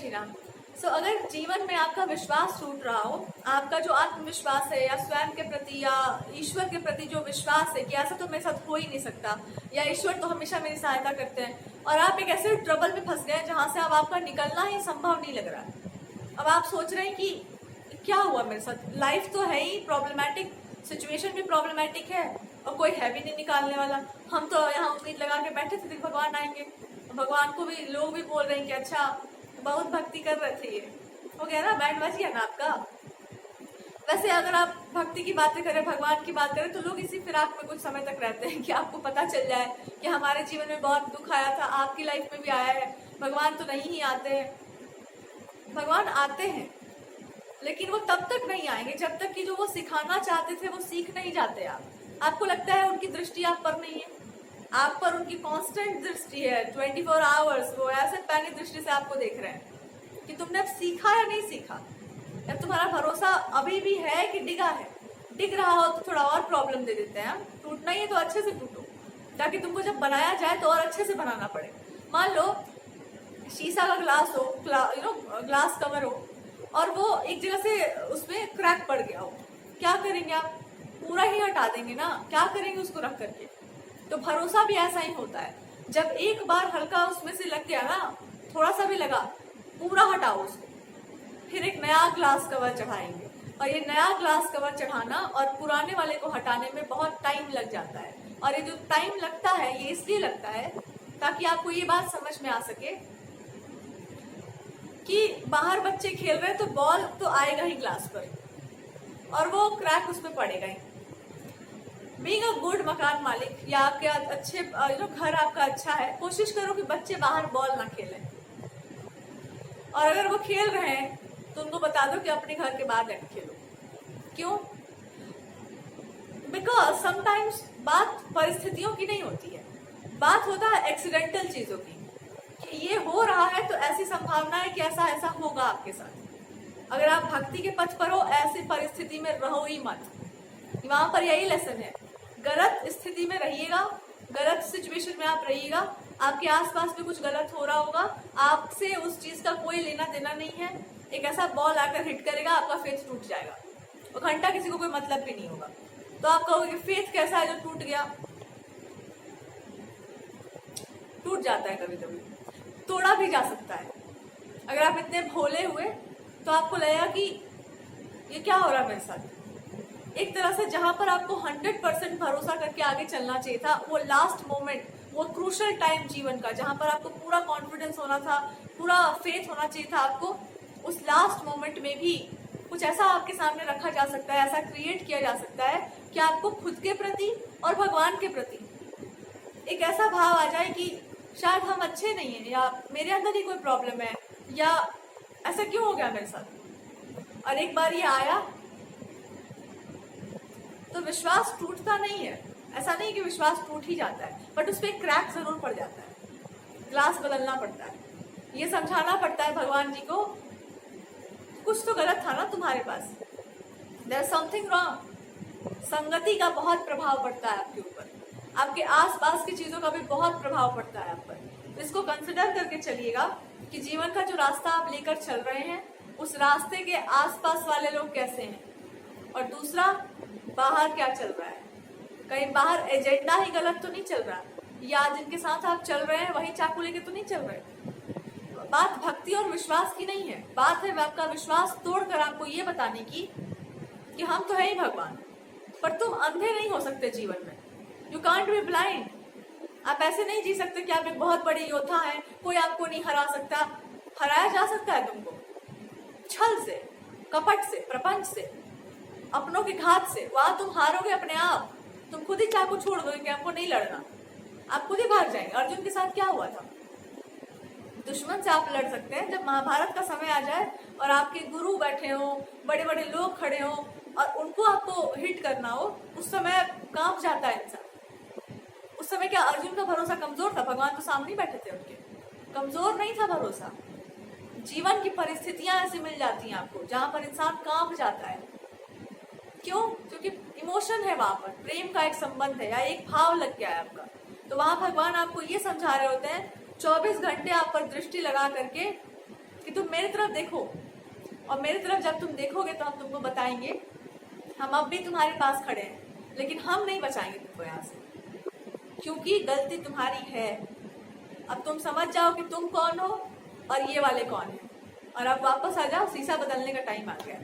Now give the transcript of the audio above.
श्री राम। अगर जीवन में आपका विश्वास टूट रहा हो, आपका जो आत्मविश्वास है या स्वयं के प्रति या ईश्वर के प्रति जो विश्वास है कि ऐसा तो मेरे साथ हो ही नहीं सकता, या ईश्वर तो हमेशा मेरी सहायता करते हैं, और आप एक ऐसे ट्रबल में फंस गए जहां से अब आपका निकलना ही संभव नहीं लग रहा। अब आप सोच रहे हैं कि क्या हुआ मेरे साथ, लाइफ तो है ही प्रॉब्लमैटिक, सिचुएशन भी प्रॉब्लमैटिक है और कोई है भी नहीं निकालने वाला। हम तो यहाँ उम्मीद लगा के बैठे थे कि भगवान आएंगे, भगवान को भी लोग भी बोल रहे हैं कि अच्छा बहुत भक्ति कर रहे थे, ये हो गया ना, बैंड बज गया ना आपका। वैसे अगर आप भक्ति की बातें करें, भगवान की बात करें, तो लोग इसी फिराक में कुछ समय तक रहते हैं कि आपको पता चल जाए कि हमारे जीवन में बहुत दुख आया था, आपकी लाइफ में भी आया है, भगवान तो नहीं ही आते हैं। भगवान आते हैं लेकिन वो तब तक नहीं आएंगे जब तक कि जो वो सिखाना चाहते थे वो सीख नहीं जाते। आपको लगता है उनकी दृष्टि आप पर नहीं है, आप पर उनकी कांस्टेंट दृष्टि है, 24 आवर्स वो ऐसे पैनी दृष्टि से आपको देख रहे हैं कि तुमने अब सीखा या नहीं सीखा, या तुम्हारा भरोसा अभी भी है कि डिगा है। डिग रहा हो तो थोड़ा और प्रॉब्लम दे देते हैं, टूटना ही है तो अच्छे से टूटो, ताकि तुमको जब बनाया जाए तो और अच्छे से बनाना पड़े। मान लो शीशा का ग्लास हो, ग्लास कवर हो, और वो एक जगह से उसमें क्रैक पड़ गया हो, क्या करेंगे आप? पूरा ही हटा देंगे ना, क्या करेंगे उसको रख करके? तो भरोसा भी ऐसा ही होता है, जब एक बार हल्का उसमें से लग गया ना, थोड़ा सा भी लगा, पूरा हटाओ उसको, फिर एक नया ग्लास कवर चढ़ाएंगे। और ये नया ग्लास कवर चढ़ाना और पुराने वाले को हटाने में बहुत टाइम लग जाता है, और ये जो टाइम लगता है ये इसलिए लगता है ताकि आपको ये बात समझ में आ सके कि बाहर बच्चे खेल रहे हैं तो बॉल तो आएगा ही ग्लास पर और वो क्रैक उसमें पड़ेगा ही। बीइंग अ गुड मकान मालिक या आपके अच्छे घर आपका अच्छा है, कोशिश करो कि बच्चे बाहर बॉल ना खेलें, और अगर वो खेल रहे हैं तो उनको बता दो कि अपने घर के बाहर जाकर खेलो। क्यों? बिकॉज समटाइम्स बात परिस्थितियों की नहीं होती है, बात होता है एक्सीडेंटल चीजों की, कि ये हो रहा है तो ऐसी संभावना है कि ऐसा ऐसा होगा आपके साथ। अगर आप भक्ति के पथ पर हो, ऐसी परिस्थिति में रहो ही मत। वहां पर यही लेसन है, गलत स्थिति में रहिएगा, गलत सिचुएशन में आप रहिएगा, आपके आसपास भी कुछ गलत हो रहा होगा, आपसे उस चीज का कोई लेना देना नहीं है। एक ऐसा बॉल आकर हिट करेगा, आपका फेथ टूट जाएगा, और घंटा किसी को कोई मतलब भी नहीं होगा। तो आप कहोगे फेथ कैसा है जो टूट गया? टूट जाता है, कभी कभी तोड़ा भी जा सकता है। अगर आप इतने भोले हुए तो आपको लगेगा कि ये क्या हो रहा है मेरे साथ। एक तरह से जहां पर आपको 100% भरोसा करके आगे चलना चाहिए था, वो लास्ट मोमेंट, वो क्रूशल टाइम जीवन का, जहां पर आपको पूरा कॉन्फिडेंस होना था, पूरा फेथ होना चाहिए था आपको, उस लास्ट मोमेंट में भी कुछ ऐसा आपके सामने रखा जा सकता है, ऐसा क्रिएट किया जा सकता है कि आपको खुद के प्रति और भगवान के प्रति एक ऐसा भाव आ जाए कि शायद हम अच्छे नहीं हैं, या मेरे अंदर ही कोई प्रॉब्लम है, या ऐसा क्यों हो गया मेरे साथ। और एक बार ये आया तो विश्वास टूटता नहीं है। ऐसा नहीं कि विश्वास टूट ही जाता है, बट उस पर एक क्रैक जरूर पड़ जाता है, ग्लास बदलना पड़ता है, ये समझाना पड़ता है भगवान जी को कुछ तो गलत था ना तुम्हारे पास, देयर इज समथिंग रॉन्ग। संगति का बहुत प्रभाव पड़ता है आपके ऊपर, आपके आसपास की चीजों का भी बहुत प्रभाव पड़ता है आप पर। तो इसको कंसिडर करके चलिएगा कि जीवन का जो रास्ता आप लेकर चल रहे हैं, उस रास्ते के आसपास वाले लोग कैसे हैं, और दूसरा बाहर क्या चल रहा है, कहीं बाहर एजेंडा ही गलत तो नहीं चल रहा, या जिनके साथ आप चल रहे हैं वही चाकू लेके तो नहीं चल रहे। बात भक्ति और विश्वास की नहीं है, बात है आपका विश्वास तोड़कर आपको ये बताने की कि हम तो है ही भगवान, पर तुम अंधे नहीं हो सकते जीवन में। You can't be blind. आप ऐसे नहीं जी सकते कि आप एक बहुत बड़े योद्धा हैं, कोई आपको नहीं हरा सकता। हराया जा सकता है तुमको, छल से, कपट से, प्रपंच से, अपनों के घात से। वहां तुम हारोगे अपने आप, तुम खुद ही चाकू छोड़ दोगे कि हमको नहीं लड़ना, आप खुद ही भाग जाएंगे। अर्जुन के साथ क्या हुआ था? दुश्मन से आप लड़ सकते हैं जब महाभारत का समय आ जाए और आपके गुरु बैठे हो, बड़े बड़े लोग खड़े हो और उनको आपको हिट करना हो, उस समय कांप जाता है इंसान। उस समय क्या अर्जुन का भरोसा कमजोर था? भगवान तो सामने बैठे थे उनके, कमजोर नहीं था भरोसा। जीवन की परिस्थितियां ऐसी मिल जाती हैं आपको जहां पर इंसान कांप जाता है। क्यों? क्योंकि इमोशन है वहां पर, प्रेम का एक संबंध है या एक भाव लग गया है आपका। तो वहां भगवान आपको ये समझा रहे होते हैं 24 घंटे आप पर दृष्टि लगा करके कि तुम मेरे तरफ देखो, और मेरी तरफ जब तुम देखोगे तो हम तुमको बताएंगे। हम अब भी तुम्हारे पास खड़े हैं, लेकिन हम नहीं बचाएंगे तुमको यहाँ से, क्योंकि गलती तुम्हारी है। अब तुम समझ जाओ कि तुम कौन हो और ये वाले कौन है, और अब वापस आ जाओ, शीशा बदलने का टाइम आ गया।